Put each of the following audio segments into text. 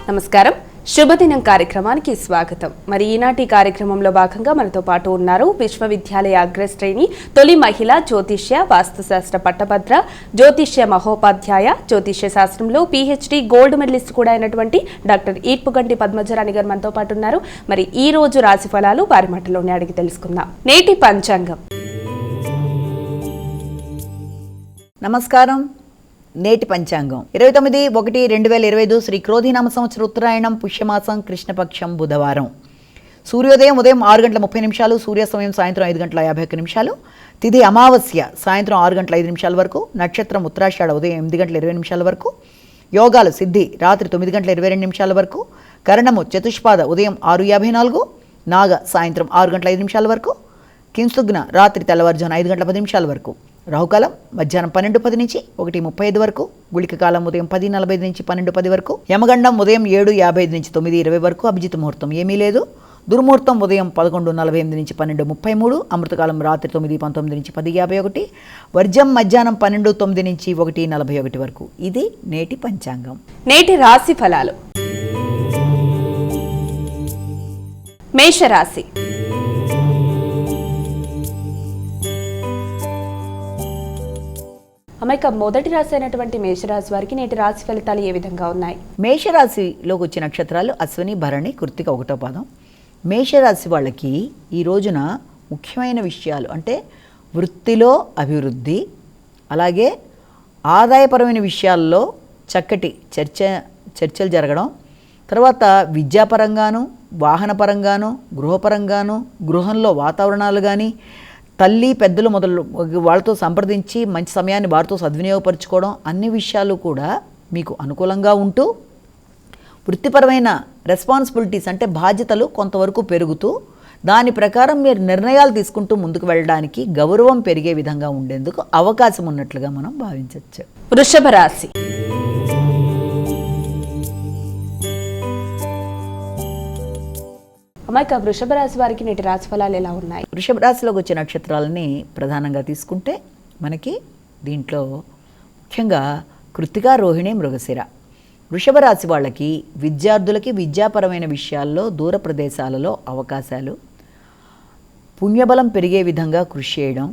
నమస్కారం. శుభదినం కార్యక్రమానికి స్వాగతం. మరి ఈనాటి కార్యక్రమంలో భాగంగా మనతో పాటు ఉన్నారు విశ్వవిద్యాలయ అగ్రశ్రేణి తొలి మహిళ జ్యోతిష్య వాస్తుశాస్త్ర పట్టభద్ర జ్యోతిష్య మహోపాధ్యాయ జ్యోతిష్య శాస్త్రంలో PhD గోల్డ్ మెడలిస్ట్ కూడా అయినటువంటి డాక్టర్ ఈట్పుగంటి పద్మజరాణి గారు మనతో పాటు ఉన్నారు. మరి ఈ రోజు రాశి ఫలాలు వారి మాటలోనే అడిగి తెలుసుకుందాం. నేటి పంచాంగం. నమస్కారం. నేటి పంచాంగం 29/1/2025 శ్రీ క్రోధినామ సంవత్సర ఉత్తరాయణం పుష్యమాసం కృష్ణపక్షం బుధవారం. సూర్యోదయం ఉదయం 6:30 సూర్యాస్తమయం సాయంత్రం 5:51. తిథి అమావాస్య సాయంత్రం 6:05 వరకు. నక్షత్రం ఉత్తరాషాఢ ఉదయం 8:20 వరకు. యోగాలు సిద్ధి రాత్రి 9:22 వరకు. కరణము చతుష్పాద ఉదయం 6:54. నాగ సాయంత్రం 6:05 వరకు. కింసుగ్న రాత్రి తెల్లవారుజామున 5:10 వరకు. రాహుకాలం మధ్యాహ్నం 12:10 నుంచి 1:35 వరకు. గుళిక కాలం ఉదయం 10:45 నుంచి 12:10 వరకు. యమగండం ఉదయం 7:55 నుంచి 9:20 వరకు. అభిజిత్ ముహూర్తం ఏమీ లేదు. దుర్ముహూర్తం ఉదయం 11:48 నుంచి 12:33. అమృతకాలం రాత్రి 9:19 నుంచి 10:51. వర్జం మధ్యాహ్నం 12:09 నుంచి 1:41 వరకు. ఇది నేటి పంచాంగం. నేటి రాశి ఫలాలు. మేషరాశి. అమ్మాయిక మొదటి రాశి అయినటువంటి మేషరాశి వారికి నేటి రాశి ఫలితాలు ఏ విధంగా ఉన్నాయి? మేషరాశిలోకి వచ్చే నక్షత్రాలు అశ్విని, భరణి, కృత్తిక 1వ పాదం. మేషరాశి వాళ్ళకి ఈ రోజున ముఖ్యమైన విషయాలు అంటే వృత్తిలో అభివృద్ధి, అలాగే ఆదాయపరమైన విషయాల్లో చక్కటి చర్చలు జరగడం, తర్వాత విద్యాపరంగాను, వాహనపరంగాను, గృహపరంగాను, గృహంలో వాతావరణాలు కానీ, తల్లి పెద్దలు మొదలు వాళ్ళతో సంప్రదించి మంచి సమయాన్ని వారితో సద్వినియోగపరచుకోవడం, అన్ని విషయాలు కూడా మీకు అనుకూలంగా ఉంటూ వృత్తిపరమైన రెస్పాన్సిబిలిటీస్ అంటే బాధ్యతలు కొంతవరకు పెరుగుతూ దాని ప్రకారం మీరు నిర్ణయాలు తీసుకుంటూ ముందుకు వెళ్ళడానికి గౌరవం పెరిగే విధంగా ఉండేందుకు అవకాశం ఉన్నట్లుగా మనం భావించవచ్చు. వృషభ రాశి. అమ్మాయిక వృషభ రాశి వారికి నేటి రాశి ఫలాలు ఎలా ఉన్నాయి? వృషభ రాశిలోకి వచ్చే నక్షత్రాలని ప్రధానంగా తీసుకుంటే మనకి దీంట్లో ముఖ్యంగా కృత్తిక, రోహిణి, మృగశిర. వృషభ రాశి వాళ్ళకి విద్యార్థులకి విద్యాపరమైన విషయాల్లో దూర ప్రదేశాలలో అవకాశాలు, పుణ్యబలం పెరిగే విధంగా కృషి చేయడం,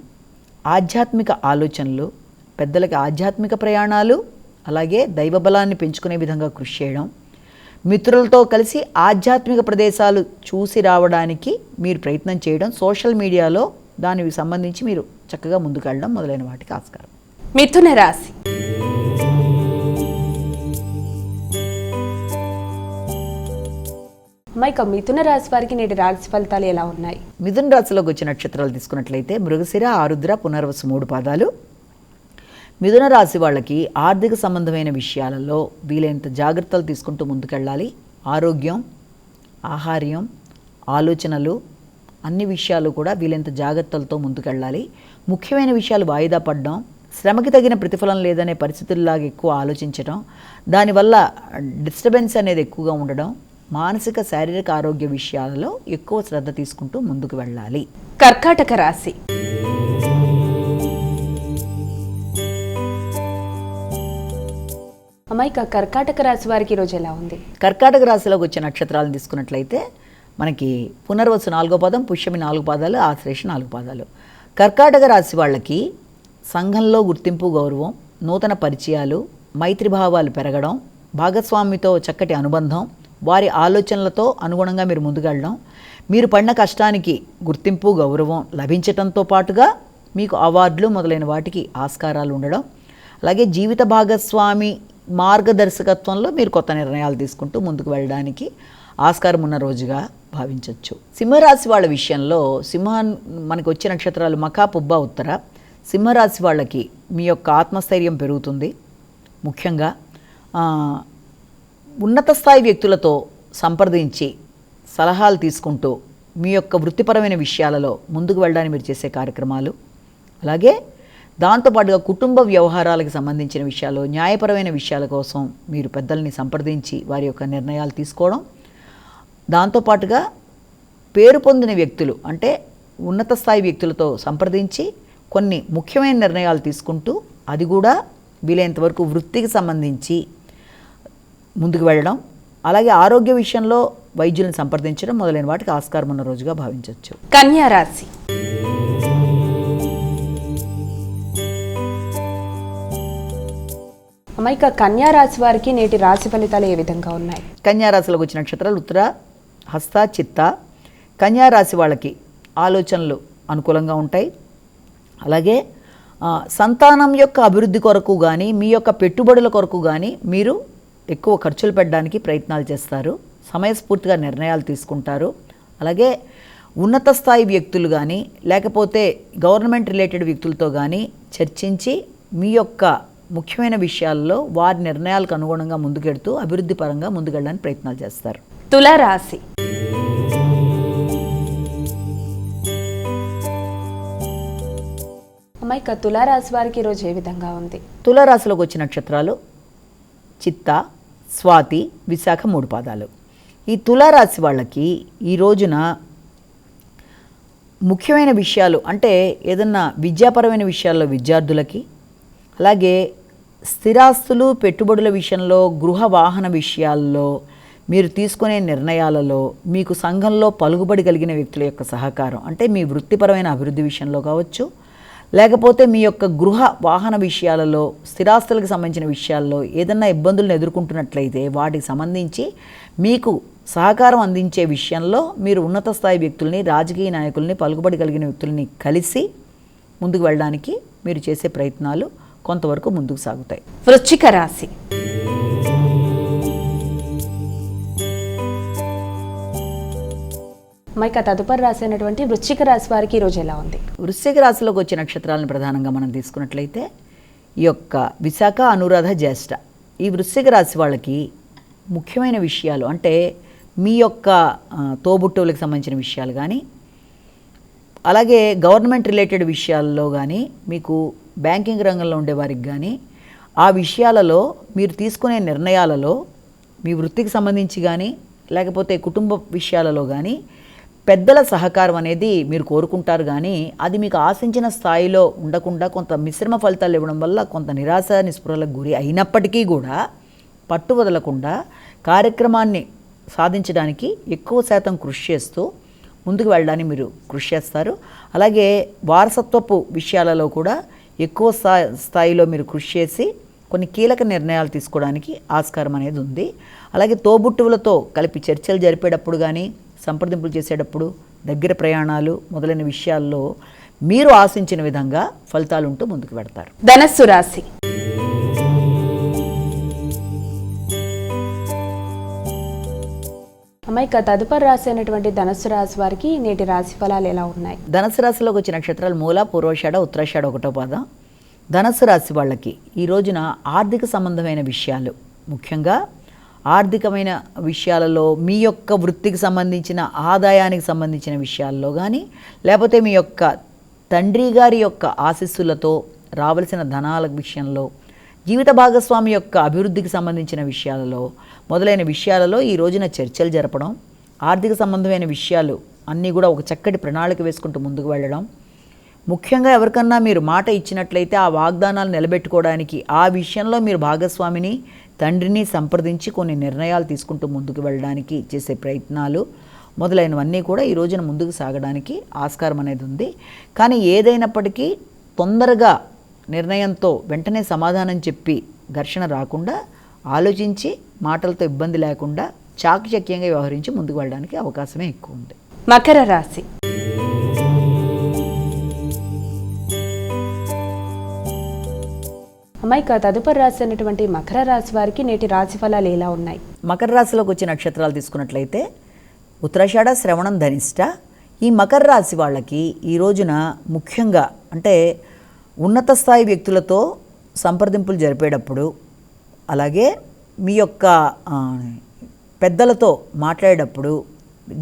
ఆధ్యాత్మిక ఆలోచనలు, పెద్దలకి ఆధ్యాత్మిక ప్రయాణాలు, అలాగే దైవబలాన్ని పెంచుకునే విధంగా కృషి చేయడం, మిత్రులతో కలిసి ఆధ్యాత్మిక ప్రదేశాలు చూసి రావడానికి మీరు ప్రయత్నం చేయడం, సోషల్ మీడియాలో దానికి సంబంధించి మీరు చక్కగా ముందుకు వెళ్ళడం మొదలైన వాటికి ఆస్కారం. మిథున రాశి. అమ్మాయిక మిథున రాశి వారికి నేటి రాశి ఫలితాలు ఎలా ఉన్నాయి? మిథున రాశిలోకి వచ్చిన నక్షత్రాలు తీసుకున్నట్లయితే మృగశిర, ఆరుద్ర, పునర్వసు 3 పాదాలు. మిథున రాశి వాళ్ళకి ఆర్థిక సంబంధమైన విషయాలలో వీలైనంత జాగ్రత్తలు తీసుకుంటూ ముందుకెళ్ళాలి. ఆరోగ్యం, ఆహార్యం, ఆలోచనలు అన్ని విషయాలు కూడా వీలైనంత జాగ్రత్తలతో ముందుకెళ్ళాలి. ముఖ్యమైన విషయాలు వాయిదా పడడం, శ్రమకి తగిన ప్రతిఫలం లేదనే పరిస్థితుల్లాగా ఎక్కువ ఆలోచించడం, దానివల్ల డిస్టర్బెన్స్ అనేది ఎక్కువగా ఉండడం, మానసిక శారీరక ఆరోగ్య విషయాలలో ఎక్కువ శ్రద్ధ తీసుకుంటూ ముందుకు వెళ్ళాలి. కర్కాటక రాశి. అమ్మాయిక కర్కాటక రాశి వారికి ఈరోజు ఎలా ఉంది? కర్కాటక రాశిలోకి వచ్చే నక్షత్రాలను తీసుకున్నట్లయితే మనకి పునర్వసు 4వ పాదం, పుష్యమి 4 పాదాలు, ఆశ్లేష 4 పాదాలు. కర్కాటక రాశి వాళ్ళకి సంఘంలో గుర్తింపు, గౌరవం, నూతన పరిచయాలు, మైత్రిభావాలు పెరగడం, భాగస్వామితో చక్కటి అనుబంధం, వారి ఆలోచనలతో అనుగుణంగా మీరు ముందుకెళ్ళడం, మీరు పడిన కష్టానికి గుర్తింపు, గౌరవం లభించడంతో పాటుగా మీకు అవార్డులు మొదలైన వాటికి ఆస్కారాలు ఉండడం, అలాగే జీవిత భాగస్వామి మార్గదర్శకత్వంలో మీరు కొత్త నిర్ణయాలు తీసుకుంటూ ముందుకు వెళ్ళడానికి ఆస్కారం ఉన్న రోజుగా భావించవచ్చు. సింహరాశి వాళ్ళ విషయంలో మనకు వచ్చే నక్షత్రాలు మఖా, పుబ్బ, ఉత్తర. సింహరాశి వాళ్ళకి మీ యొక్క ఆత్మస్థైర్యం పెరుగుతుంది. ముఖ్యంగా ఉన్నత స్థాయి వ్యక్తులతో సంప్రదించి సలహాలు తీసుకుంటూ మీ యొక్క వృత్తిపరమైన విషయాలలో ముందుకు వెళ్ళడానికి మీరు చేసే కార్యక్రమాలు, అలాగే దాంతోపాటుగా కుటుంబ వ్యవహారాలకు సంబంధించిన విషయాలు, న్యాయపరమైన విషయాల కోసం మీరు పెద్దల్ని సంప్రదించి వారి యొక్క నిర్ణయాలు తీసుకోవడం, దాంతోపాటుగా పేరు పొందిన వ్యక్తులు అంటే ఉన్నత స్థాయి వ్యక్తులతో సంప్రదించి కొన్ని ముఖ్యమైన నిర్ణయాలు తీసుకుంటూ అది కూడా వీలైనంత వరకు వృత్తికి సంబంధించి ముందుకు వెళ్ళడం, అలాగే ఆరోగ్య విషయంలో వైద్యులను సంప్రదించడం మొదలైన వాటికి ఆస్కారం ఉన్న రోజుగా భావించవచ్చు. కన్యా రాశి. అమ్మాయిక కన్యా రాశి వారికి నేటి రాశి ఫలితాలు ఏ విధంగా ఉన్నాయి? కన్యా రాశిలోకి వచ్చిన నక్షత్రాలు ఉత్తర, హస్త, చిత్త. కన్యా రాశి వాళ్ళకి ఆలోచనలు అనుకూలంగా ఉంటాయి. అలాగే సంతానం యొక్క అభివృద్ధి కొరకు కానీ మీ యొక్క పెట్టుబడుల కొరకు కానీ మీరు ఎక్కువ ఖర్చులు పెట్టడానికి ప్రయత్నాలు చేస్తారు. సమయస్ఫూర్తిగా నిర్ణయాలు తీసుకుంటారు. అలాగే ఉన్నత స్థాయి వ్యక్తులు కానీ లేకపోతే గవర్నమెంట్ రిలేటెడ్ వ్యక్తులతో కానీ చర్చించి మీ యొక్క ముఖ్యమైన విషయాల్లో వారి నిర్ణయాలకు అనుగుణంగా ముందుకెడుతూ అభివృద్ధి పరంగా ముందుకెళ్ళడానికి ప్రయత్నాలు చేస్తారు. తులారాశి. అమ్మాయిక తులారాశి వారికి ఈరోజు ఏ విధంగా ఉంది? తులారాశిలోకి వచ్చిన నక్షత్రాలు చిత్త, స్వాతి, విశాఖ 3 పాదాలు. ఈ తులారాశి వాళ్ళకి ఈ రోజున ముఖ్యమైన విషయాలు అంటే ఏదన్నా విద్యాపరమైన విషయాల్లో విద్యార్థులకి, అలాగే స్థిరాస్తులు పెట్టుబడుల విషయంలో, గృహ వాహన విషయాల్లో, మీరు తీసుకునే నిర్ణయాలలో, మీకు సంఘంలో పలుకుబడి కలిగిన వ్యక్తుల యొక్క సహకారం అంటే మీ వృత్తిపరమైన అభివృద్ధి విషయంలో కావచ్చు, లేకపోతే మీ యొక్క గృహ వాహన విషయాలలో, స్థిరాస్తులకు సంబంధించిన విషయాల్లో ఏదన్నా ఇబ్బందులను ఎదుర్కొంటున్నట్లయితే వాటికి సంబంధించి మీకు సహకారం అందించే విషయంలో మీరు ఉన్నత స్థాయి వ్యక్తుల్ని, రాజకీయ నాయకుల్ని, పలుకుబడి కలిగిన వ్యక్తుల్ని కలిసి ముందుకు వెళ్ళడానికి మీరు చేసే ప్రయత్నాలు కొంతవరకు ముందుకు సాగుతాయి. వృశ్చిక రాశి. మైక తదుపరి రాశి అయినటువంటి వృశ్చిక రాశి వారికి ఈరోజు ఎలా ఉంది? వృశ్చిక రాశిలోకి వచ్చే నక్షత్రాలను ప్రధానంగా మనం తీసుకున్నట్లయితే ఈ యొక్క విశాఖ, అనురాధ, జ్యేష్ఠ. ఈ వృశ్చిక రాశి వాళ్ళకి ముఖ్యమైన విషయాలు అంటే మీ యొక్క తోబుట్టువులకు సంబంధించిన విషయాలు కానీ, అలాగే గవర్నమెంట్ రిలేటెడ్ విషయాల్లో కానీ, మీకు బ్యాంకింగ్ రంగంలో ఉండే వారికి కానీ ఆ విషయాలలో మీరు తీసుకునే నిర్ణయాలలో మీ వృత్తికి సంబంధించి కానీ లేకపోతే కుటుంబ విషయాలలో కానీ పెద్దల సహకారం అనేది మీరు కోరుకుంటారు. కానీ అది మీకు ఆశించిన స్థాయిలో ఉండకుండా కొంత మిశ్రమ ఫలితాలు ఇవ్వడం వల్ల కొంత నిరాశ నిస్పృహలకు గురి అయినప్పటికీ కూడా పట్టు వదలకుండా కార్యక్రమాన్ని సాధించడానికి ఎక్కువ శాతం కృషి చేస్తూ ముందుకు వెళ్ళడానికి మీరు కృషి చేస్తారు. అలాగే వారసత్వపు విషయాలలో కూడా ఎక్కువ స్థాయిలో మీరు కృషి చేసి కొన్ని కీలక నిర్ణయాలు తీసుకోవడానికి ఆస్కారం అనేది ఉంది. అలాగే తోబుట్టువులతో కలిపి చర్చలు జరిపేటప్పుడు కానీ, సంప్రదింపులు చేసేటప్పుడు, దగ్గర ప్రయాణాలు మొదలైన విషయాల్లో మీరు ఆశించిన విధంగా ఫలితాలు ఉంటూ ముందుకు పెడతారు. ధనస్సు రాశి. అమ్మాయిక తదుపరి రాశి అయినటువంటి ధనస్సు రాశి వారికి నేటి రాశి ఫలాలు ఎలా ఉన్నాయి? ధనస్సు రాశిలోకి వచ్చిన నక్షత్రాలు మూల, పూర్వాషాఢ, ఉత్తరాషాఢ 1వ పాదం. ధనస్సు రాశి వాళ్ళకి ఈ రోజున ఆర్థిక సంబంధమైన విషయాలు, ముఖ్యంగా ఆర్థికమైన విషయాలలో మీ యొక్క వృత్తికి సంబంధించిన ఆదాయానికి సంబంధించిన విషయాల్లో కానీ, లేకపోతే మీ యొక్క తండ్రి గారి యొక్క ఆశీస్సులతో రావలసిన ధనాల విషయంలో, జీవిత భాగస్వామి యొక్క అభివృద్ధికి సంబంధించిన విషయాలలో మొదలైన విషయాలలో ఈ రోజున చర్చలు జరపడం, ఆర్థిక సంబంధమైన విషయాలు అన్నీ కూడా ఒక చక్కటి ప్రణాళిక వేసుకుంటూ ముందుకు వెళ్ళడం, ముఖ్యంగా ఎవరికన్నా మీరు మాట ఇచ్చినట్లయితే ఆ వాగ్దానాలు నిలబెట్టుకోవడానికి ఆ విషయంలో మీరు భాగస్వామిని, తండ్రిని సంప్రదించి కొన్ని నిర్ణయాలు తీసుకుంటూ ముందుకు వెళ్ళడానికి చేసే ప్రయత్నాలు మొదలైనవన్నీ కూడా ఈ రోజున ముందుకు సాగడానికి ఆస్కారం అనేది ఉంది. కానీ ఏదైనప్పటికీ తొందరగా నిర్ణయంతో వెంటనే సమాధానం చెప్పి ఘర్షణ రాకుండా ఆలోచించి మాటలతో ఇబ్బంది లేకుండా చాకచక్యంగా వ్యవహరించి ముందుకు వెళ్ళడానికి అవకాశమే ఎక్కువ ఉంది. మకర రాశి. అమ్మాయిక తదుపరి రాశి అయినటువంటి మకర రాశి వారికి నేటి రాశి ఫలాలు ఎలా ఉన్నాయి? మకర రాశిలోకి వచ్చే నక్షత్రాలు తీసుకున్నట్లయితే ఉత్తరాషాఢ, శ్రవణం, ధనిష్ట. ఈ మకర రాశి వాళ్ళకి ఈ రోజున ముఖ్యంగా అంటే ఉన్నత స్థాయి వ్యక్తులతో సంప్రదింపులు జరిపేటప్పుడు, అలాగే మీ యొక్క పెద్దలతో మాట్లాడేటప్పుడు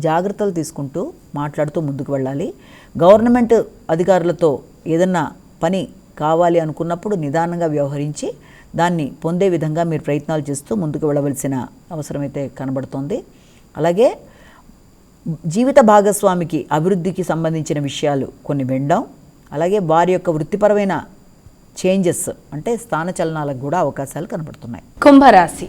జాగ్రత్తలు తీసుకుంటూ మాట్లాడుతూ ముందుకు వెళ్ళాలి. గవర్నమెంట్ అధికారులతో ఏదన్నా పని కావాలి అనుకున్నప్పుడు నిదానంగా వ్యవహరించి దాన్ని పొందే విధంగా మీరు ప్రయత్నాలు చేస్తూ ముందుకు వెళ్ళవలసిన అవసరమైతే కనబడుతోంది. అలాగే జీవిత భాగస్వామికి అభివృద్ధికి సంబంధించిన విషయాలు కొన్ని వినడం, అలాగే వారి యొక్క వృత్తిపరమైన చేంజెస్ అంటే స్థానచలనాలకు కూడా అవకాశాలు కనబడుతున్నాయి. కుంభరాశి.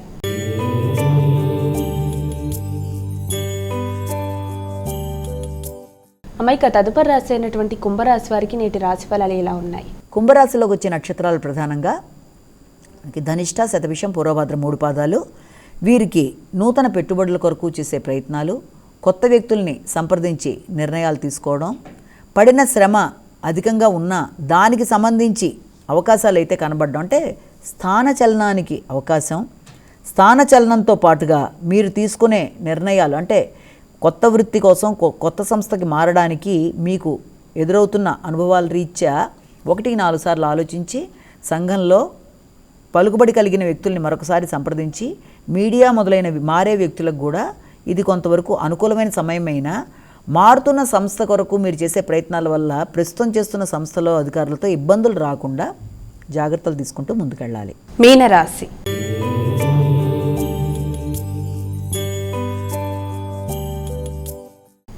అమ్మాయిక తదుపరి రాశి అయినటువంటి కుంభరాశి వారికి నేటి రాశి ఫలాలు ఎలా ఉన్నాయి? కుంభరాశిలోకి వచ్చే నక్షత్రాలు ప్రధానంగా ధనిష్ట, శతభిషం, పూర్వభద్ర 3 పాదాలు. వీరికి నూతన పెట్టుబడుల కొరకు చేసే ప్రయత్నాలు, కొత్త వ్యక్తుల్ని సంప్రదించి నిర్ణయాలు తీసుకోవడం, పడిన శ్రమ అధికంగా ఉన్నా దానికి సంబంధించి అవకాశాలు అయితే కనబడడం, అంటే స్థానచలనానికి అవకాశం. స్థానచలనంతో పాటుగా మీరు తీసుకునే నిర్ణయాలు, అంటే కొత్త వృత్తి కోసం కొత్త సంస్థకి మారడానికి మీకు ఎదురవుతున్న అనుభవాల రీత్యా 1-4 సార్లు ఆలోచించి సంఘంలో పలుకుబడి కలిగిన వ్యక్తుల్ని మరొకసారి సంప్రదించి మీడియా మొదలైన మారే వ్యక్తులకు కూడా ఇది కొంతవరకు అనుకూలమైన సమయమైనా మారుతున్న సంస్థ కొరకు మీరు చేసే ప్రయత్నాల వల్ల ప్రస్తుతం చేస్తున్న సంస్థలో అధికారులతో ఇబ్బందులు రాకుండా జాగ్రత్తలు తీసుకుంటూ ముందుకెళ్ళాలి. మీనరాశి.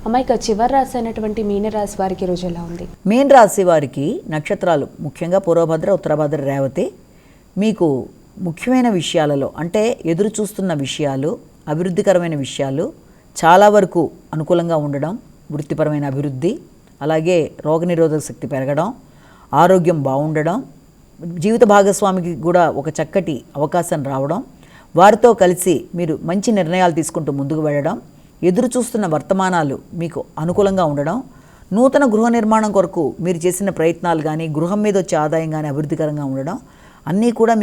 అమ్మాయిక చివరి రాశి అయినటువంటి మీనరాశి వారికి రోజు ఎలా ఉంది? మీన రాశి వారికి నక్షత్రాలు ముఖ్యంగా పూర్వభద్ర, ఉత్తరభద్ర, రేవతి. మీకు ముఖ్యమైన విషయాలలో, అంటే ఎదురు చూస్తున్న విషయాలు, అభివృద్ధికరమైన విషయాలు చాలా వరకు అనుకూలంగా ఉండడం, వృత్తిపరమైన అభివృద్ధి, అలాగే రోగనిరోధక శక్తి పెరగడం, ఆరోగ్యం బాగుండడం, జీవిత భాగస్వామికి కూడా ఒక చక్కటి అవకాశం రావడం, వారితో కలిసి మీరు మంచి నిర్ణయాలు తీసుకుంటూ ముందుకు వెళ్ళడం, ఎదురు చూస్తున్న వర్తమానాలు మీకు అనుకూలంగా ఉండడం, నూతన గృహ నిర్మాణం కొరకు మీరు చేసిన ప్రయత్నాలు కానీ, గృహం మీద వచ్చే ఆదాయం కానీ అభివృద్ధికరంగా ఉండడం, అన్నీ కూడా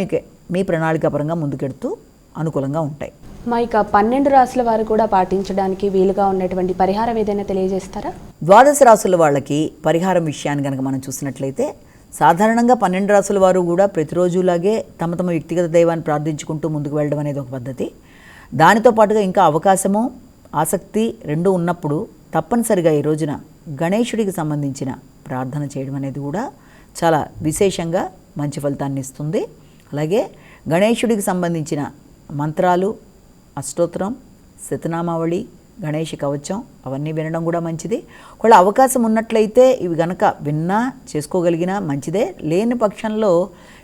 మీ ప్రణాళికాపరంగా ముందుకెడుతూ అనుకూలంగా ఉంటాయి. మా ఇక 12 రాశుల వారు కూడా పాటించడానికి వీలుగా ఉన్నటువంటి పరిహారం ఏదైనా తెలియజేస్తారా? ద్వాదశ రాశుల వాళ్ళకి పరిహారం విషయాన్ని కనుక మనం చూసినట్లయితే సాధారణంగా 12 రాశుల వారు కూడా ప్రతిరోజులాగే తమ తమ వ్యక్తిగత దైవాన్ని ప్రార్థించుకుంటూ ముందుకు వెళ్ళడం అనేది ఒక పద్ధతి. దానితో పాటుగా ఇంకా అవకాశము, ఆసక్తి రెండు ఉన్నప్పుడు తప్పనిసరిగా ఈ రోజున గణేశుడికి సంబంధించిన ప్రార్థన చేయడం అనేది కూడా చాలా విశేషంగా మంచి ఫలితాన్ని ఇస్తుంది. అలాగే గణేశుడికి సంబంధించిన మంత్రాలు, అష్టోత్తరం, శతనామావళి, గణేష కవచం అవన్నీ వినడం కూడా మంచిది. ఒకవేళ అవకాశం ఉన్నట్లయితే ఇవి గనక విన్నా చేసుకోగలిగినా మంచిదే. లేని పక్షంలో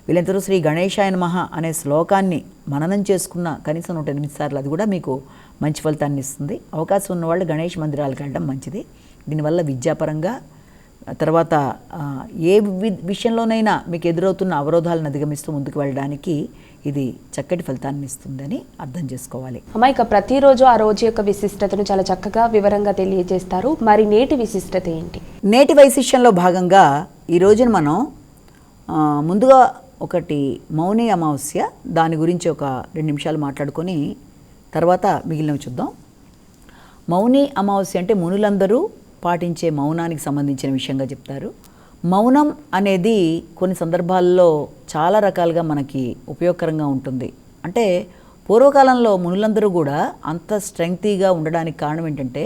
వీళ్ళంతరూ శ్రీ గణేశాయ నమః అనే శ్లోకాన్ని మననం చేసుకున్న కనీసం 108 సార్లు అది కూడా మీకు మంచి ఫలితాన్ని ఇస్తుంది. అవకాశం ఉన్నవాళ్ళు గణేష్ మందిరాలకు వెళ్ళడం మంచిది. దీనివల్ల విద్యాపరంగా తర్వాత ఏ విషయంలోనైనా మీకు ఎదురవుతున్న అవరోధాలను అధిగమిస్తూ ముందుకు వెళ్ళడానికి ఇది చక్కటి ఫలితాన్ని ఇస్తుందని అర్థం చేసుకోవాలి. అమ్మ ఇక ప్రతిరోజు ఆ రోజు యొక్క విశిష్టతను చాలా చక్కగా వివరంగా తెలియజేస్తారు. మరి నేటి విశిష్టత ఏంటి? నేటి వైశిష్యంలో భాగంగా ఈ రోజున మనం ముందుగా ఒకటి మౌని అమావాస్య, దాని గురించి ఒక 2 నిమిషాలు మాట్లాడుకొని తర్వాత మిగిలినవి చూద్దాం. మౌని అమావాస్య అంటే మునులందరూ పాటించే మౌనానికి సంబంధించిన విషయంగా చెప్తారు. మౌనం అనేది కొన్ని సందర్భాల్లో చాలా రకాలుగా మనకి ఉపయోగకరంగా ఉంటుంది. అంటే పూర్వకాలంలో మునులందరూ కూడా అంత స్ట్రెంగ్తీగా ఉండడానికి కారణం ఏంటంటే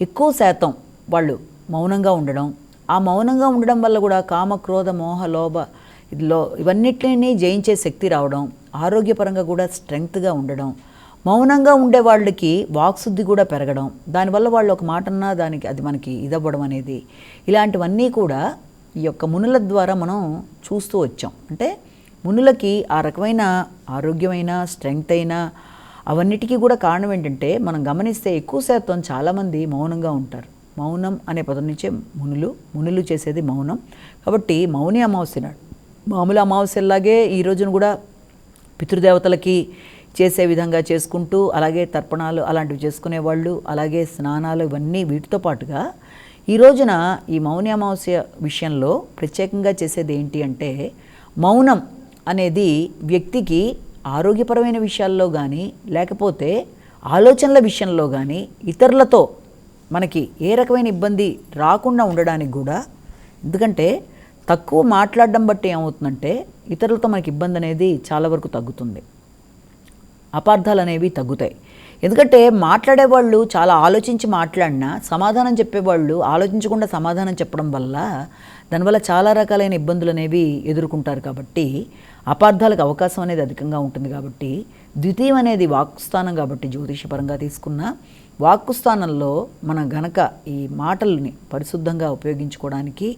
ఎక్కువ శాతం వాళ్ళు మౌనంగా ఉండడం. ఆ మౌనంగా ఉండడం వల్ల కూడా కామ, క్రోధ, మోహ, లోభ ఇవన్నిటిని జయించే శక్తి రావడం, ఆరోగ్యపరంగా కూడా స్ట్రెంగ్త్గా ఉండడం, మౌనంగా ఉండే వాళ్ళకి వాక్శుద్ధి కూడా పెరగడం, దానివల్ల వాళ్ళు ఒక మాట అన్నా దానికి అది మనకి ఇదవ్వడం అనేది, ఇలాంటివన్నీ కూడా ఈ యొక్క మునుల ద్వారా మనం చూస్తూ వచ్చాం. అంటే మునులకి ఆ రకమైన ఆరోగ్యమైన స్ట్రెంగ్త్ అయినా అవన్నిటికీ కూడా కారణం ఏంటంటే మనం గమనిస్తే ఎక్కువ శాతం చాలామంది మౌనంగా ఉంటారు. మౌనం అనే పదం నుంచే మునులు చేసేది మౌనం. కాబట్టి మౌని అమావాస్య నాడు మామూలు అమావాస్యలాగే ఈ రోజున కూడా పితృదేవతలకి చేసే విధంగా చేసుకుంటూ, అలాగే తర్పణాలు అలాంటివి చేసుకునేవాళ్ళు, అలాగే స్నానాలు ఇవన్నీ వీటితో పాటుగా ఈ రోజున ఈ మౌని అమావాస్య విషయంలో ప్రత్యేకంగా చేసేది ఏంటి అంటే మౌనం అనేది వ్యక్తికి ఆరోగ్యపరమైన విషయాల్లో కానీ లేకపోతే ఆలోచనల విషయంలో కానీ ఇతరులతో మనకి ఏ రకమైన ఇబ్బంది రాకుండా ఉండడానికి కూడా, ఎందుకంటే తక్కువ మాట్లాడడం బట్టి ఏమవుతుందంటే ఇతరులతో మనకి ఇబ్బంది అనేది చాలా వరకు తగ్గుతుంది, అపార్థాలు అనేవి తగ్గుతాయి. ఎందుకంటే మాట్లాడేవాళ్ళు చాలా ఆలోచించి మాట్లాడినా సమాధానం చెప్పేవాళ్ళు ఆలోచించకుండా సమాధానం చెప్పడం వల్ల దానివల్ల చాలా రకాలైన ఇబ్బందులు అనేవి ఎదుర్కొంటారు. కాబట్టి అపార్థాలకు అవకాశం అనేది అధికంగా ఉంటుంది. కాబట్టి ద్వితీయం అనేది వాక్కుస్థానం కాబట్టి జ్యోతిషపరంగా తీసుకున్న వాక్కుస్థానంలో మన గనక ఈ మాటల్ని పరిశుద్ధంగా ఉపయోగించుకోవడానికి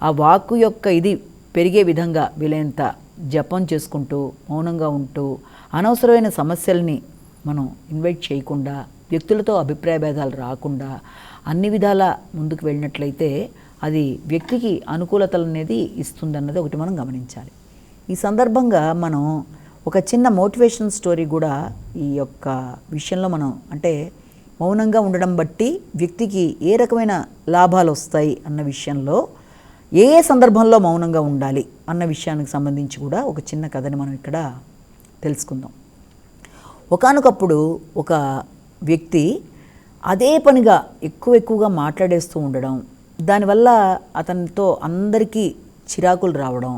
ఆ వాక్కు యొక్క ఇది పెరిగే విధంగా వీలైనంత జపం చేసుకుంటూ మౌనంగా ఉంటూ అనవసరమైన సమస్యల్ని మనం ఇన్వైట్ చేయకుండా వ్యక్తులతో అభిప్రాయ భేదాలు రాకుండా అన్ని విధాల ముందుకు వెళ్ళినట్లయితే అది వ్యక్తికి అనుకూలతలు అనేది ఇస్తుందన్నది ఒకటి మనం గమనించాలి. ఈ సందర్భంగా మనం ఒక చిన్న మోటివేషన్ స్టోరీ కూడా ఈ యొక్క విషయంలో మనం అంటే మౌనంగా ఉండడం బట్టి వ్యక్తికి ఏ రకమైన లాభాలు వస్తాయి అన్న విషయంలో ఏ ఏ సందర్భంలో మౌనంగా ఉండాలి అన్న విషయానికి సంబంధించి కూడా ఒక చిన్న కథని మనం ఇక్కడ తెలుసుకుందాం. ఒకానొకప్పుడు ఒక వ్యక్తి అదే పనిగా ఎక్కువగా మాట్లాడేస్తూ ఉండడం, దానివల్ల అతనితో అందరికీ చిరాకులు రావడం,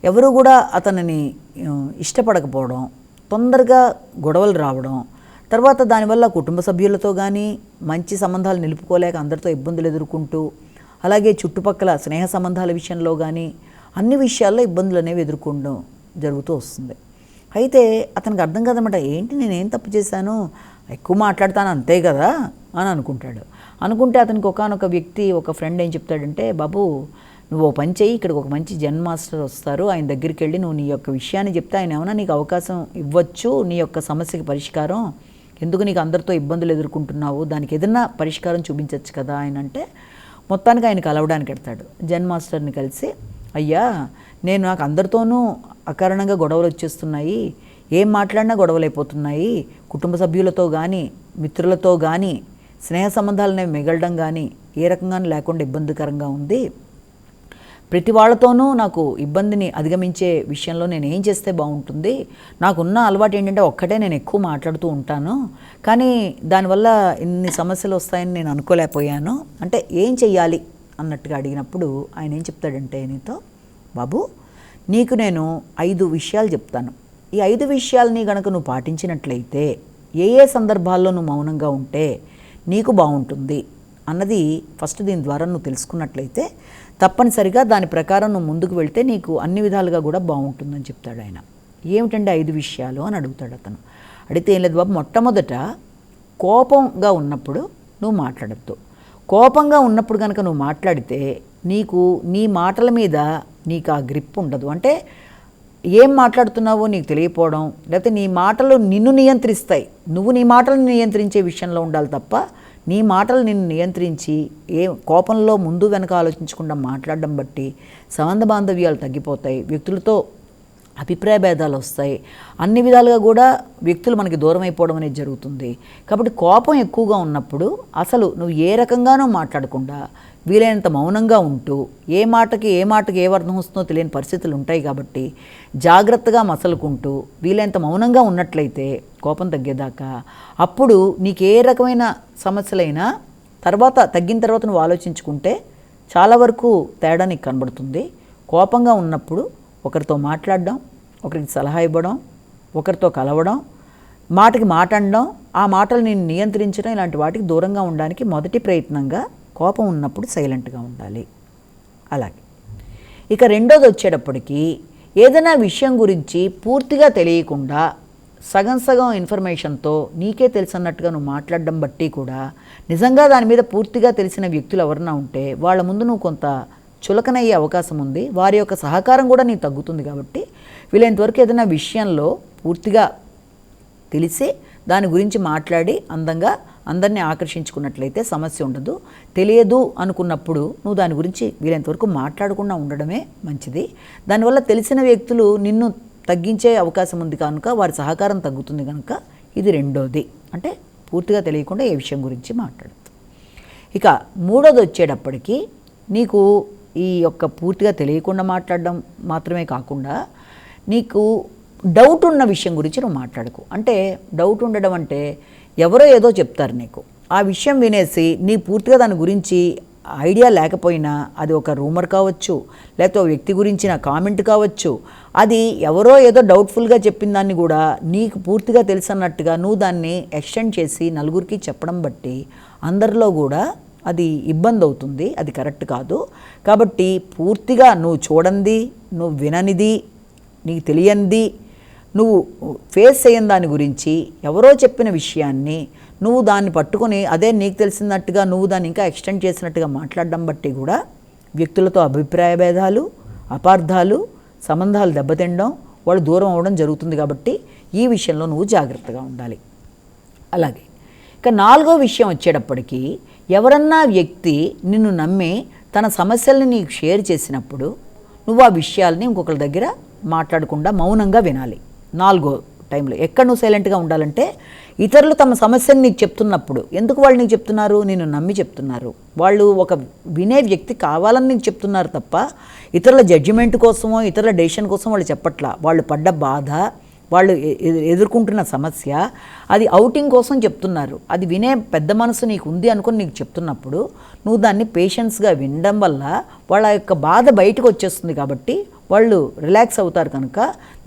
ఎవరు కూడా అతనిని ఇష్టపడకపోవడం, తొందరగా గొడవలు రావడం, తర్వాత దానివల్ల కుటుంబ సభ్యులతో కానీ మంచి సంబంధాలు నిలుపుకోలేక అందరితో ఇబ్బందులు ఎదుర్కొంటూ, అలాగే చుట్టుపక్కల స్నేహ సంబంధాల విషయంలో కానీ అన్ని విషయాల్లో ఇబ్బందులు అనేవి ఎదుర్కొనడం జరుగుతూ వస్తుంది. అయితే అతనికి అర్థం కాదన్నమాట, ఏంటి నేనేం తప్పు చేశాను, ఎక్కువ మాట్లాడతాను అంతే కదా అని అనుకుంటే అతనికి ఒకానొక వ్యక్తి ఒక ఫ్రెండ్ ఏం చెప్తాడంటే, బాబు నువ్వు ఓ పని చెయ్యి, ఇక్కడికి ఒక మంచి జెన్ మాస్టర్ వస్తారు, ఆయన దగ్గరికి వెళ్ళి నువ్వు నీ యొక్క విషయాన్ని చెప్తే ఆయన ఏమైనా నీకు అవకాశం ఇవ్వచ్చు, నీ యొక్క సమస్యకి పరిష్కారం, ఎందుకు నీకు అందరితో ఇబ్బందులు ఎదుర్కొంటున్నావు, దానికి ఏదన్నా పరిష్కారం చూపించవచ్చు కదా ఆయన అంటే, మొత్తానికి ఆయన కలవడానికి వెళ్తాడు. జెన్ మాస్టర్ని కలిసి, అయ్యా నాకు అందరితోనూ అకారణంగా గొడవలు వచ్చేస్తున్నాయి, ఏం మాట్లాడినా గొడవలు అయిపోతున్నాయి, కుటుంబ సభ్యులతో కానీ మిత్రులతో కానీ స్నేహ సంబంధాలనేవి మిగలడం కానీ ఏ రకంగానూ లేకుండా ఇబ్బందికరంగా ఉంది, ప్రతి వాళ్ళతోనూ నాకు ఇబ్బందిని అధిగమించే విషయంలో నేను ఏం చేస్తే బాగుంటుంది, నాకున్న అలవాటు ఏంటంటే ఒక్కటే నేను ఎక్కువ మాట్లాడుతూ ఉంటాను, కానీ దానివల్ల ఇన్ని సమస్యలు వస్తాయని నేను అనుకోలేకపోయాను, అంటే ఏం చెయ్యాలి అన్నట్టుగా అడిగినప్పుడు ఆయన ఏం చెప్తాడంటే, నీతో బాబు నీకు నేను 5 విషయాలు చెప్తాను, ఈ 5 విషయాలని గనక నువ్వు పాటించినట్లయితే ఏ ఏ సందర్భాల్లో నువ్వు మౌనంగా ఉంటే నీకు బాగుంటుంది అన్నది ఫస్ట్ దీని ద్వారా నువ్వు తెలుసుకున్నట్లయితే తప్పనిసరిగా దాని ప్రకారం నువ్వు ముందుకు వెళ్తే నీకు అన్ని విధాలుగా కూడా బాగుంటుందని చెప్తాడు ఆయన. ఏమిటంటే 5 విషయాలు అని అడుగుతాడు అతను. అడిగితే ఏం లేదు బాబు, మొట్టమొదట కోపంగా ఉన్నప్పుడు నువ్వు మాట్లాడద్దు. కోపంగా ఉన్నప్పుడు కనుక నువ్వు మాట్లాడితే నీకు నీ మాటల మీద నీకు ఆ గ్రిప్ ఉండదు, అంటే ఏం మాట్లాడుతున్నావో నీకు తెలియపోవడం, లేకపోతే నీ మాటలు నిన్ను నియంత్రిస్తాయి, నువ్వు నీ మాటలను నియంత్రించే విషయంలో ఉండాలి తప్ప నీ మాటలు నిన్ను నియంత్రించి ఏ కోపంలో ముందు వెనక ఆలోచించకుండా మాట్లాడడం బట్టి సంబంధ బాంధవ్యాలు తగ్గిపోతాయి, వ్యక్తులతో అభిప్రాయ భేదాలు వస్తాయి, అన్ని విధాలుగా కూడా వ్యక్తులు మనకి దూరం అయిపోవడం అనేది జరుగుతుంది. కాబట్టి కోపం ఎక్కువగా ఉన్నప్పుడు అసలు నువ్వు ఏ రకంగానూ మాట్లాడకుండా వీలైనంత మౌనంగా ఉంటూ ఏ మాటకి ఏ అర్థం వస్తుందో తెలియని పరిస్థితులు ఉంటాయి, కాబట్టి జాగ్రత్తగా మసలుకుంటూ వీలైనంత మౌనంగా ఉన్నట్లయితే కోపం తగ్గేదాకా, అప్పుడు నీకు ఏ రకమైన సమస్యలైనా తగ్గిన తర్వాత నువ్వు ఆలోచించుకుంటే చాలా వరకు తేడా నీకు కనబడుతుంది. కోపంగా ఉన్నప్పుడు ఒకరితో మాట్లాడడం, ఒకరికి సలహా ఇవ్వడం, ఒకరితో కలవడం, మాటకి మాట అనడం, ఆ మాటలు నేను నియంత్రించడం, ఇలాంటి వాటికి దూరంగా ఉండడానికి మొదటి ప్రయత్నంగా కోపం ఉన్నప్పుడు సైలెంట్గా ఉండాలి. అలాగే ఇక రెండోది వచ్చేటప్పటికి ఏదైనా విషయం గురించి పూర్తిగా తెలియకుండా సగం ఇన్ఫర్మేషన్తో నీకే తెలుసన్నట్టుగా నువ్వు మాట్లాడడం బట్టి కూడా నిజంగా దాని మీద పూర్తిగా తెలిసిన వ్యక్తులు ఎవరన్నా ఉంటే వాళ్ళ ముందు నువ్వు కొంత చులకనయ్యే అవకాశం ఉంది, వారి యొక్క సహకారం కూడా నీకు తగ్గుతుంది. కాబట్టి వీలైనంతవరకు ఏదైనా విషయంలో పూర్తిగా తెలిసి దాని గురించి మాట్లాడి అందంగా అందరినీ ఆకర్షించుకున్నట్లయితే సమస్య ఉండదు. తెలియదు అనుకున్నప్పుడు నువ్వు దాని గురించి వీలైనంతవరకు మాట్లాడకుండా ఉండడమే మంచిది. దానివల్ల తెలిసిన వ్యక్తులు నిన్ను తగ్గించే అవకాశం ఉంది కనుక వారి సహకారం తగ్గుతుంది కనుక ఇది రెండోది, అంటే పూర్తిగా తెలియకుండా ఏ విషయం గురించి మాట్లాడద్దు. ఇక మూడోది వచ్చేటప్పటికి నీకు ఈ యొక్క పూర్తిగా తెలియకుండా మాట్లాడడం మాత్రమే కాకుండా నీకు డౌట్ ఉన్న విషయం గురించి నువ్వు మాట్లాడకు. అంటే డౌట్ ఉండడం అంటే ఎవరో ఏదో చెప్తారు నీకు, ఆ విషయం వినేసి నీ పూర్తిగా దాని గురించి ఐడియా లేకపోయినా అది ఒక రూమర్ కావచ్చు, లేకపోతే ఒక వ్యక్తి గురించిన కామెంట్ కావచ్చు, అది ఎవరో ఏదో డౌట్ఫుల్గా చెప్పిన దాన్ని కూడా నీకు పూర్తిగా తెలుసన్నట్టుగా నువ్వు దాన్ని ఎక్స్టెండ్ చేసి నలుగురికి చెప్పడం బట్టి అందరిలో కూడా అది ఇబ్బంది అవుతుంది, అది కరెక్ట్ కాదు. కాబట్టి పూర్తిగా నువ్వు చూడండి, నువ్వు విననిది, నీకు తెలియంది, నువ్వు ఫేస్ చేయని దాని గురించి ఎవరో చెప్పిన విషయాన్ని నువ్వు దాన్ని పట్టుకొని అదే నీకు తెలిసినట్టుగా నువ్వు దాన్ని ఇంకా ఎక్స్టెండ్ చేసినట్టుగా మాట్లాడడం బట్టి కూడా వ్యక్తులతో అభిప్రాయ భేదాలు, అపార్థాలు, సంబంధాలు దెబ్బతినడం, వాళ్ళు దూరం అవ్వడం జరుగుతుంది. కాబట్టి ఈ విషయంలో నువ్వు జాగ్రత్తగా ఉండాలి. అలాగే ఇక 4వ విషయం వచ్చేటప్పటికి, ఎవరన్నా వ్యక్తి నిన్ను నమ్మి తన సమస్యల్ని నీకు షేర్ చేసినప్పుడు నువ్వు ఆ విషయాల్ని ఇంకొకరి దగ్గర మాట్లాడకుండా మౌనంగా వినాలి. 4వ టైంలో ఎక్కడ నువ్వు సైలెంట్గా ఉండాలంటే, ఇతరులు తమ సమస్యను నీకు చెప్తున్నప్పుడు, ఎందుకు వాళ్ళు నీకు చెప్తున్నారు? నిన్ను నమ్మి చెప్తున్నారు. వాళ్ళు ఒక వినే వ్యక్తి కావాలని నీకు చెప్తున్నారు తప్ప ఇతరుల జడ్జిమెంట్ కోసమో ఇతరుల డెసిషన్ కోసం వాళ్ళు చెప్పట్లా. వాళ్ళు పడ్డ బాధ, వాళ్ళు ఎదుర్కొంటున్న సమస్య, అది అవుటింగ్ కోసం చెప్తున్నారు. అది వినే పెద్ద మనసు నీకు ఉంది అనుకుని నీకు చెప్తున్నప్పుడు నువ్వు దాన్ని పేషెన్స్గా వినడం వల్ల వాళ్ళ యొక్క బాధ బయటకు వచ్చేస్తుంది. కాబట్టి వాళ్ళు రిలాక్స్ అవుతారు. కనుక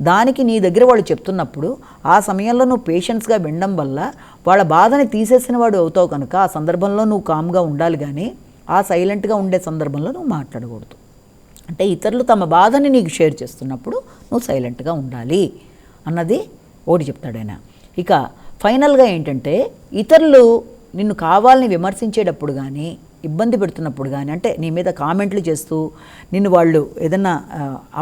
దానికి నీ దగ్గర వాళ్ళు చెప్తున్నప్పుడు ఆ సమయంలో నువ్వు పేషెన్స్గా వినడం వల్ల వాళ్ళ బాధని తీసేసిన వాడు అవుతావు. కనుక ఆ సందర్భంలో నువ్వు కామ్గా ఉండాలి, కానీ ఆ సైలెంట్గా ఉండే సందర్భంలో నువ్వు మాట్లాడకూడదు. అంటే ఇతరులు తమ బాధని నీకు షేర్ చేస్తున్నప్పుడు నువ్వు సైలెంట్గా ఉండాలి అన్నది ఒకటి చెప్తాడు ఆయన. ఇక ఫైనల్గా ఏంటంటే, ఇతరులు నిన్ను కావాలని విమర్శించేటప్పుడు కానీ ఇబ్బంది పెడుతున్నప్పుడు కానీ, అంటే నీ మీద కామెంట్లు చేస్తూ నిన్ను వాళ్ళు ఏదన్నా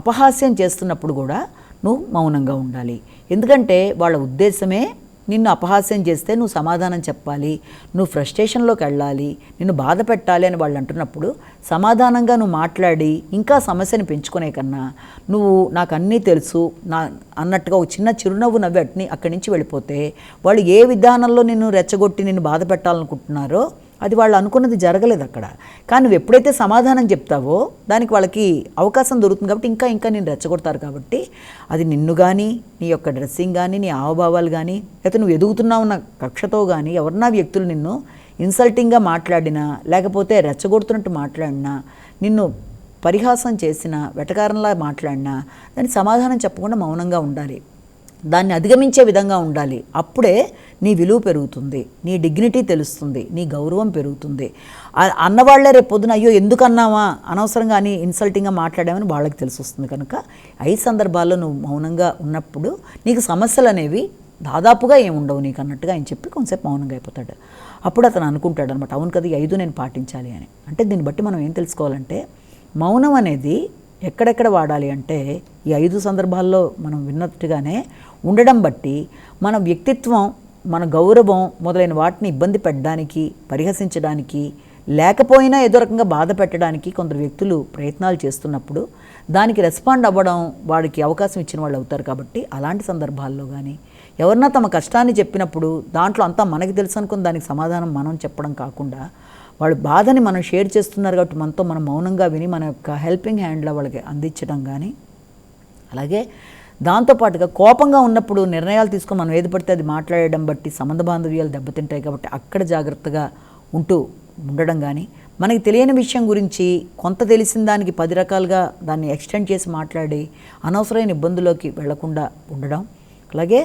అపహాస్యం చేస్తున్నప్పుడు కూడా నువ్వు మౌనంగా ఉండాలి. ఎందుకంటే వాళ్ళ ఉద్దేశమే నిన్ను అపహాస్యం చేస్తే నువ్వు సమాధానం చెప్పాలి, నువ్వు ఫ్రస్ట్రేషన్లోకి వెళ్ళాలి, నిన్ను బాధ పెట్టాలి అని వాళ్ళు అంటున్నప్పుడు సమాధానంగా నువ్వు మాట్లాడి ఇంకా సమస్యని పెంచుకునే కన్నా నువ్వు నాకు అన్నీ తెలుసు అన్నట్టుగా ఒక చిన్న చిరునవ్వు నవ్వి అక్కడి నుంచి వెళ్ళిపోతే, వాళ్ళు ఏ విధానంలో నిన్ను రెచ్చగొట్టి నిన్ను బాధ పెట్టాలనుకుంటున్నారో అది వాళ్ళు అనుకున్నది జరగలేదు అక్కడ. కానీ నువ్వు ఎప్పుడైతే సమాధానం చెప్తావో దానికి వాళ్ళకి అవకాశం దొరుకుతుంది. కాబట్టి ఇంకా నేను రెచ్చగొడతారు. కాబట్టి అది నిన్ను కానీ, నీ యొక్క డ్రెస్సింగ్ కానీ, నీ హావభావాలు కానీ, లేకపోతే నువ్వు ఎదుగుతున్నావు ఉన్న కక్షతో కానీ ఎవరన్నా వ్యక్తులు నిన్ను ఇన్సల్టింగ్గా మాట్లాడినా, లేకపోతే రెచ్చగొడుతున్నట్టు మాట్లాడినా, నిన్ను పరిహాసం చేసినా, వెటకారంలా మాట్లాడినా దానికి సమాధానం చెప్పకుండా మౌనంగా ఉండాలి. దాన్ని అధిగమించే విధంగా ఉండాలి. అప్పుడే నీ విలువ పెరుగుతుంది, నీ డిగ్నిటీ తెలుస్తుంది, నీ గౌరవం పెరుగుతుంది. అన్నవాళ్లే రేపు పొద్దున అయ్యో ఎందుకు అన్నావా, అనవసరంగా అని ఇన్సల్టింగ్గా మాట్లాడామని వాళ్ళకి తెలిసి వస్తుంది. కనుక 5 సందర్భాల్లో నువ్వు మౌనంగా ఉన్నప్పుడు నీకు సమస్యలు అనేవి దాదాపుగా ఏముండవు నీకు అన్నట్టుగా ఆయన చెప్పి కొంతసేపు మౌనంగా అయిపోతాడు. అప్పుడు అతను అనుకుంటాడు అనమాట, అవును కదా, ఈ 5 నేను పాటించాలి అని. అంటే దీన్ని బట్టి మనం ఏం తెలుసుకోవాలంటే, మౌనం అనేది ఎక్కడెక్కడ వాడాలి అంటే, ఈ 5 సందర్భాల్లో మనం విన్నట్టుగానే ఉండడం బట్టి మన వ్యక్తిత్వం, మన గౌరవం మొదలైన వాటిని ఇబ్బంది పెట్టడానికి, పరిహసించడానికి, లేకపోయినా ఏదో రకంగా బాధ పెట్టడానికి కొందరు వ్యక్తులు ప్రయత్నాలు చేస్తున్నప్పుడు దానికి రెస్పాండ్ అవ్వడం వాడికి అవకాశం ఇచ్చిన వాళ్ళు అవుతారు. కాబట్టి అలాంటి సందర్భాల్లో కానీ ఎవరన్నా తమ కష్టాన్ని చెప్పినప్పుడు దాంట్లో అంతా మనకి తెలుసు అనుకుని దానికి సమాధానం మనం చెప్పడం కాకుండా, వాళ్ళ బాధని మనం షేర్ చేస్తున్నారు కాబట్టి మనతో మనం మౌనంగా విని మన యొక్క హెల్పింగ్ హ్యాండ్లో వాళ్ళకి అందించడం కానీ, అలాగే దాంతోపాటుగా కోపంగా ఉన్నప్పుడు నిర్ణయాలు తీసుకొని మనం ఏది పడితే అది మాట్లాడడం బట్టి సంబంధ బాంధవ్యాలు దెబ్బతింటాయి. కాబట్టి అక్కడ జాగ్రత్తగా ఉండడం కానీ, మనకి తెలియని విషయం గురించి కొంత తెలిసిన దానికి 10 రకాలుగా దాన్ని ఎక్స్టెండ్ చేసి మాట్లాడి అనవసరమైన ఇబ్బందుల్లోకి వెళ్లకుండా ఉండడం, అలాగే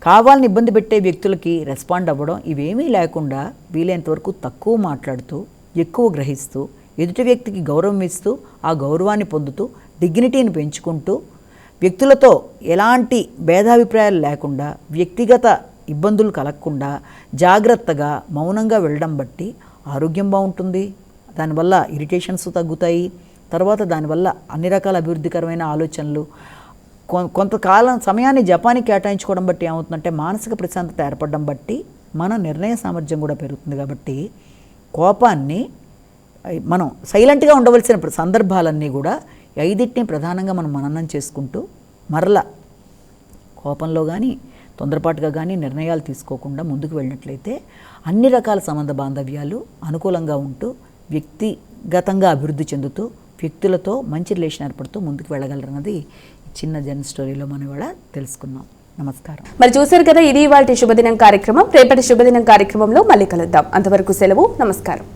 కావాలని ఇబ్బంది పెట్టే వ్యక్తులకి రెస్పాండ్ అవ్వడం, ఇవేమీ లేకుండా వీలైనంతవరకు తక్కువ మాట్లాడుతూ ఎక్కువ గ్రహిస్తూ ఎదుటి వ్యక్తికి గౌరవం ఇస్తూ ఆ గౌరవాన్ని పొందుతూ డిగ్నిటీని పెంచుకుంటూ వ్యక్తులతో ఎలాంటి భేదాభిప్రాయాలు లేకుండా వ్యక్తిగత ఇబ్బందులు కలగకుండా జాగ్రత్తగా మౌనంగా వెళ్ళడం బట్టి ఆరోగ్యం బాగుంటుంది. దానివల్ల ఇరిటేషన్స్ తగ్గుతాయి. తర్వాత దానివల్ల అన్ని రకాల అభివృద్ధికరమైన ఆలోచనలు, కొంతకాలం సమయాన్ని జపానికి కేటాయించుకోవడం బట్టి ఏమవుతుందంటే మానసిక ప్రశాంతత ఏర్పడడం బట్టి మన నిర్ణయ సామర్థ్యం కూడా పెరుగుతుంది. కాబట్టి కోపాన్ని మనం సైలెంట్గా ఉండవలసిన సందర్భాలన్నీ కూడా 5 ప్రధానంగా మనం మననం చేసుకుంటూ మరలా కోపంలో కానీ తొందరపాటుగా కానీ నిర్ణయాలు తీసుకోకుండా ముందుకు వెళ్ళినట్లయితే అన్ని రకాల సంబంధ బాంధవ్యాలు అనుకూలంగా ఉంటూ వ్యక్తిగతంగా అభివృద్ధి చెందుతూ వ్యక్తులతో మంచి రిలేషన్ ఏర్పడుతూ ముందుకు వెళ్ళగలరన్నది చిన్న జన్ స్టోరీలో మనం ఇవాళ తెలుసుకున్నాం. నమస్కారం. మరి చూశారు కదా, ఇది ఇవాల్టి శుభదినం కార్యక్రమం. రేపటి శుభదినం కార్యక్రమంలో మళ్ళీ కలుద్దాం. అంతవరకు సెలవు. నమస్కారం.